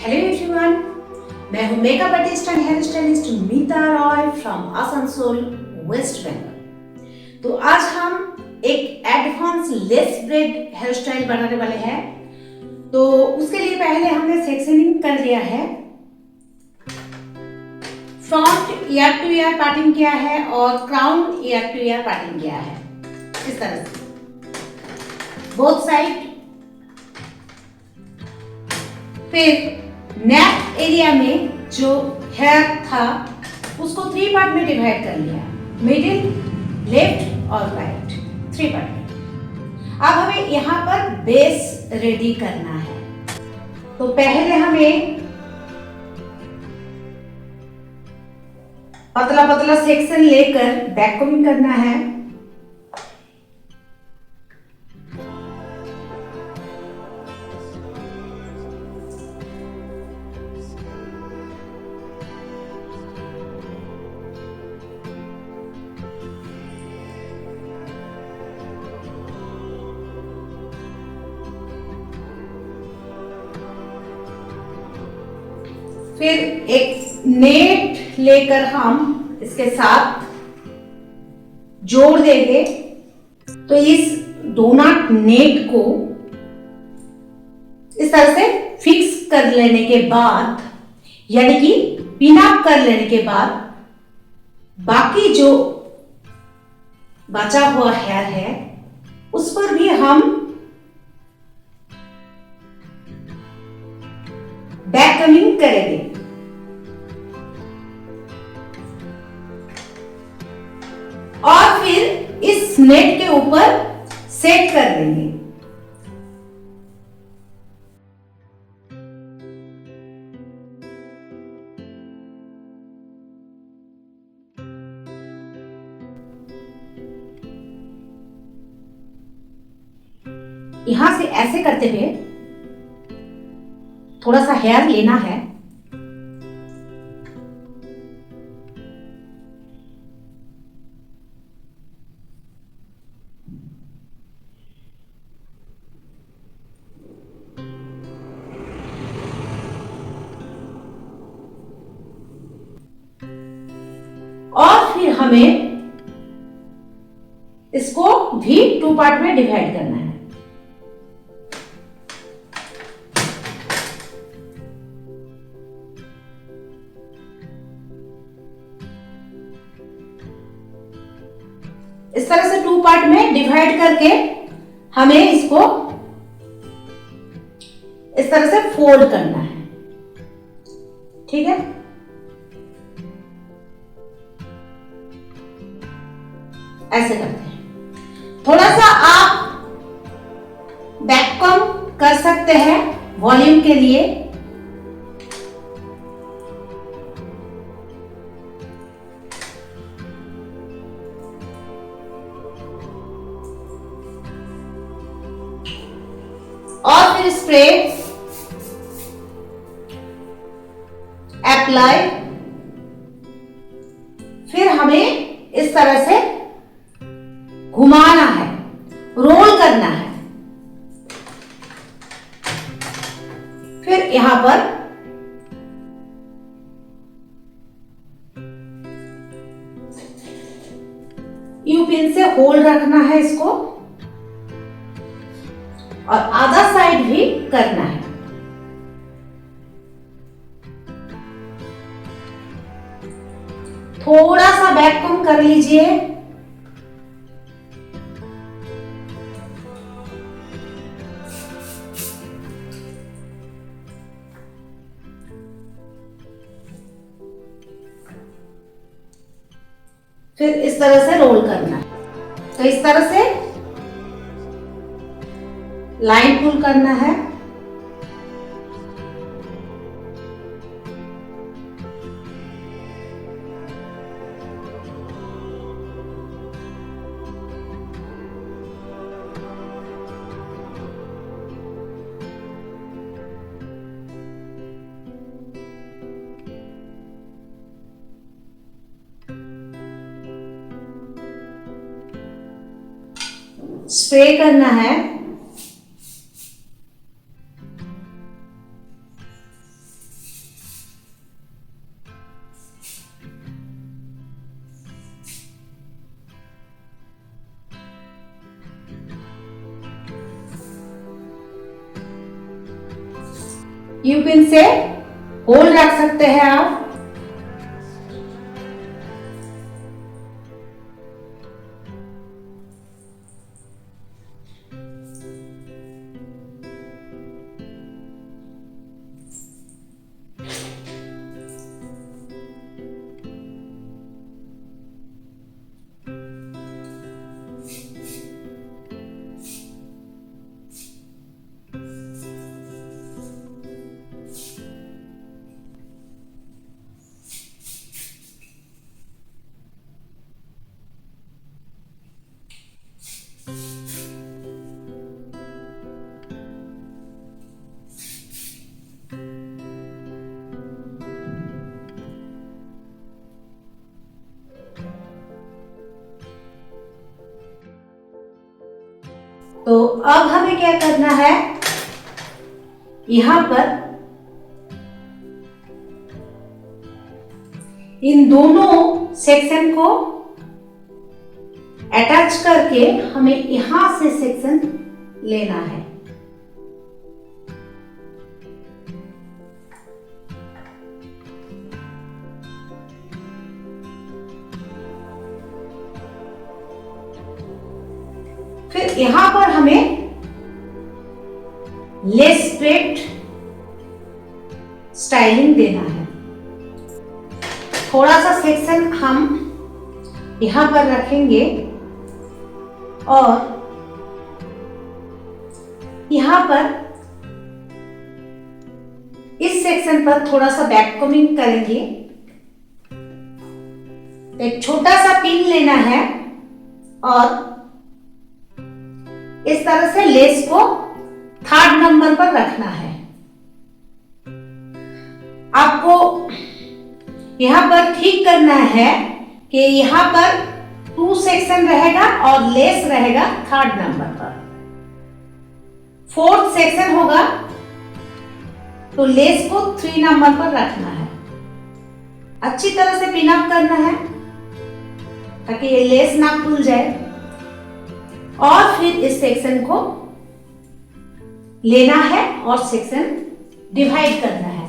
Hello everyone, मैं हूं makeup artist and hair stylist Mita Roy from Asansol West Bengal. तो आज हम एक advance lace braid hair style बनाने वाले हैं। तो उसके लिए पहले हमने सेक्शनिंग कर लिया है, front ear to ear parting किया है और crown ear to ear parting किया है। इस तरह से बोथ साइड। फिर नेक एरिया में जो हेयर था उसको 3 पार्ट में डिवाइड कर लिया, मिडिल, लेफ्ट और राइट, 3 पार्ट में। अब हमें यहाँ पर बेस रेडी करना है। तो पहले हमें पतला पतला सेक्शन लेकर बैक कोमिंग करना है। फिर एक नेट लेकर हम इसके साथ जोड़ देंगे। तो इस डोनट नेट को इस तरह से फिक्स कर लेने के बाद, यानी कि पिन अप कर लेने के बाद, बाकी जो बचा हुआ हेयर है उस पर भी हम बैक कमिंग करेंगे। और फिर इस नेट के ऊपर सेट कर देंगे। यहां से ऐसे करते हुए थोड़ा सा हेयर लेना है, और फिर हमें इसको भी 2 पार्ट में डिवाइड करना है। इस तरह से 2 पार्ट में डिवाइड करके हमें इसको इस तरह से फोल्ड करना है। ठीक है, ऐसे करते हैं। थोड़ा सा आप बैक कम कर सकते हैं वॉल्यूम के लिए। और फिर स्प्रे अप्लाई। फिर हमें इस तरह से घुमाना है, रोल करना है। फिर यहां पर यू पिन से होल्ड रखना है इसको, और आधा साइड भी करना है। थोड़ा सा बैक कम कर लीजिए। फिर इस तरह से रोल करना है। तो इस तरह से लाइन पुल करना है। स्प्रे करना है। यू कैन से होल रख सकते हैं आप। तो अब हमें क्या करना है, यहां पर इन दोनों सेक्शन को अटैच करके हमें यहां से सेक्शन लेना है। फिर यहां पर हमें लेस स्ट्रेट स्टाइलिंग देना है। थोड़ा सा सेक्शन हम यहां पर रखेंगे और यहां पर इस सेक्शन पर थोड़ा सा बैक कॉमिंग करेंगे। एक छोटा सा पिन लेना है और इस तरह से लेस को 3rd नंबर पर रखना है। आपको यहां पर ठीक करना है कि यहां पर 2 सेक्शन रहेगा और लेस रहेगा 3rd नंबर पर। 4th सेक्शन होगा तो लेस को 3 नंबर पर रखना है। अच्छी तरह से पिन अप करना है ताकि ये लेस ना खुल जाए और फिर इस सेक्शन को लेना है और सेक्शन डिवाइड करना है।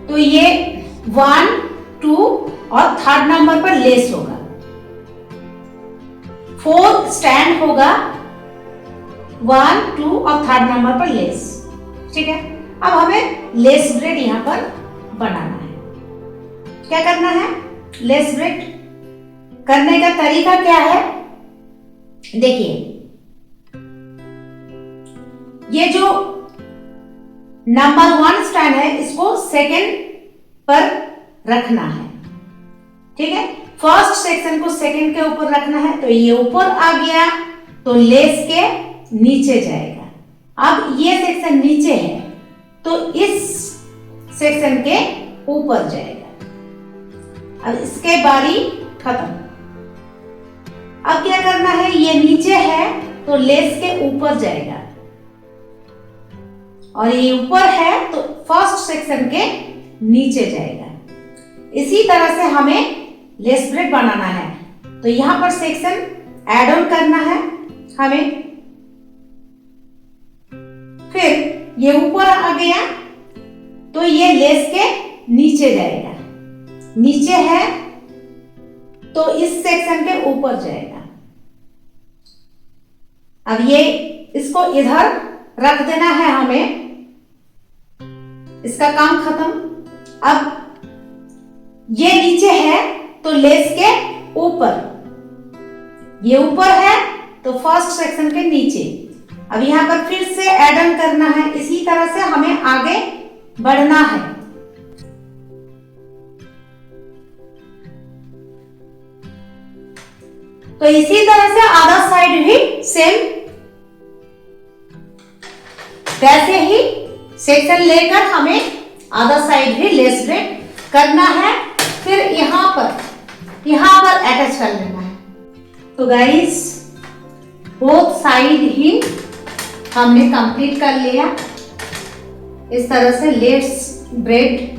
तो ये 1, 2 और 3rd नंबर पर लेस होगा। 4 स्टैंड होगा, 1, 2 और 3rd नंबर पर लेस। ठीक है, अब हमें लेस ब्रेड यहां पर बनाना है। क्या करना है, लेस ब्रेड करने का तरीका क्या है, देखिए ये जो नंबर 1 स्टैंड है इसको 2nd पर रखना है। ठीक है, 1st सेक्शन को 2nd के ऊपर रखना है। तो ये ऊपर आ गया तो लेस के नीचे जाएगा। अब ये सेक्शन नीचे है तो इस सेक्शन के ऊपर जाएगा। अब इसके बारी खत्म। अब क्या करना है, ये नीचे है तो लेस के ऊपर जाएगा और ये ऊपर है तो 1st सेक्शन के नीचे जाएगा। इसी तरह से हमें लेस ब्रेड बनाना है। तो यहां पर सेक्शन ऐड ऑन करना है हमें। फिर ये ऊपर आ गया तो ये लेस के नीचे जाएगा। नीचे है तो इस सेक्शन के ऊपर जाएगा। अब ये इसको इधर रख देना है हमें, इसका काम खत्म। अब ये नीचे है तो लेस के ऊपर, ये ऊपर है तो 1st सेक्शन के नीचे। अब यहां पर फिर से ऐड ऑन करना है। इसी तरह से हमें आगे बढ़ना है। तो इसी तरह से आधा साइड भी सेम वैसे ही सेक्शन लेकर हमें आधा साइड भी लेस ब्रेड करना है। फिर यहां पर अटैच कर लेना है। तो गाइस बोथ साइड ही हमने कंप्लीट कर लिया। इस तरह से लेस ब्रेड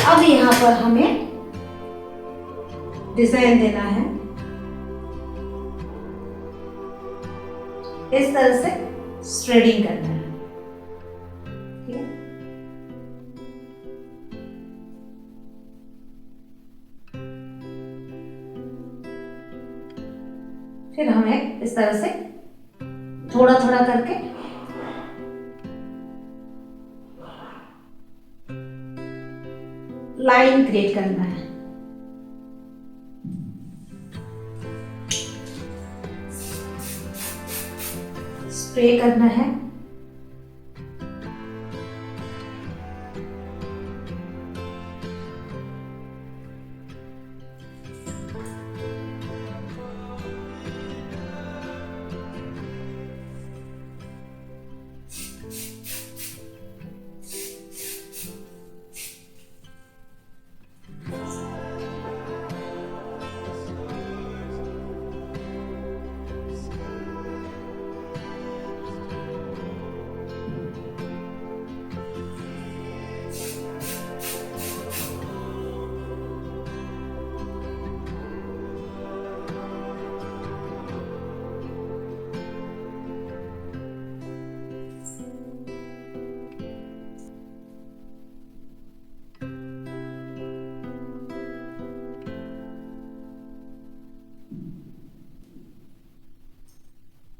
अब यहां पर हमें डिजाइन देना है। इस तरह से स्ट्रेडिंग करना है। ठीक है, फिर हमें इस तरह से थोड़ा थोड़ा करके लाइन क्रिएट करना है। स्प्रे करना है।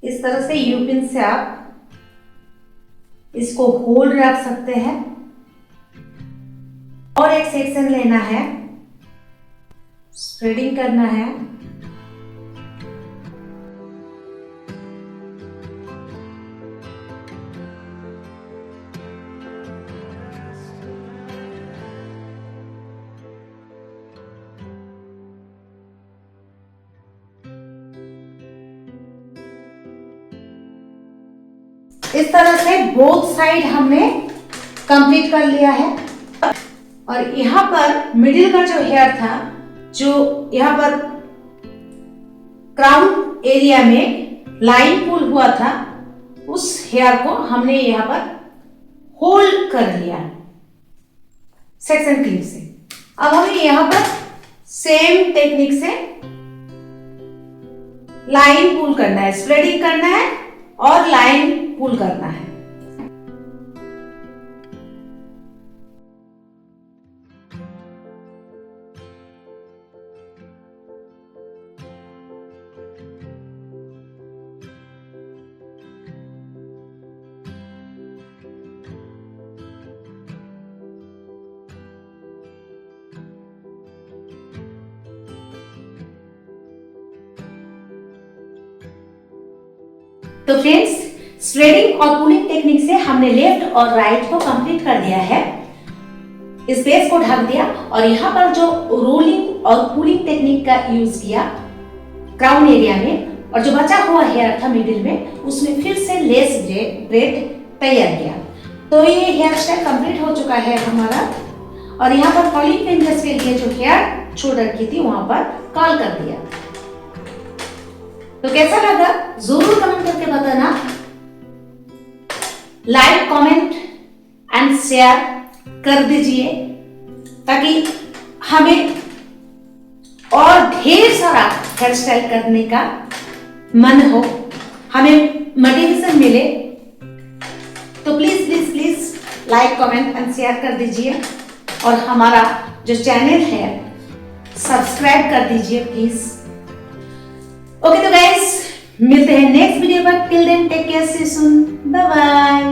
इस तरह से यू पिन से आप इसको होल्ड रख सकते हैं और एक सेक्शन लेना है, स्प्रेडिंग करना है। इस तरह से बोथ साइड हमने कंप्लीट कर लिया है। और यहाँ पर मिडिल का जो हेयर था, जो यहाँ पर क्राउन एरिया में लाइन पुल हुआ था, उस हेयर को हमने यहाँ पर होल्ड कर लिया सेक्शन क्लिप से। अब हमें यहाँ पर सेम टेक्निक से लाइन पुल करना है, स्प्रेडिंग करना है और लाइन पुल करना है। तो फ्रेंड्स, स्ट्रेडिंग और पुलिंग टेक्निक से हमने लेफ्ट और राइट को कंप्लीट कर दिया है। इस बेस को ढक दिया और यहाँ पर जो रोलिंग और पुलिंग टेक्निक का यूज किया क्राउन एरिया में, और जो बचा हुआ हेयर था मिडिल में, उसमें फिर से लेस ब्रेड तैयार किया। तो ये हेयर स्टाइल कंप्लीट हो चुका है हमारा। और यहाँ पर कर्लिंग फ्रिंजेस के लिए जो हेयर छोड़ रखी थी वहां पर कर्ल कर दिया। तो कैसा लगा जरूर कमेंट करके बताना। लाइक, कमेंट एंड शेयर कर दीजिए ताकि हमें और ढेर सारा हेयर स्टाइल करने का मन हो, हमें मोटिवेशन मिले। तो please please please like, comment and share कर दीजिए और हमारा जो चैनल है सब्सक्राइब कर दीजिए प्लीज। ओके तो गाइस, मिलते हैं नेक्स्ट वीडियो पर। Till then take care, see you soon, bye bye.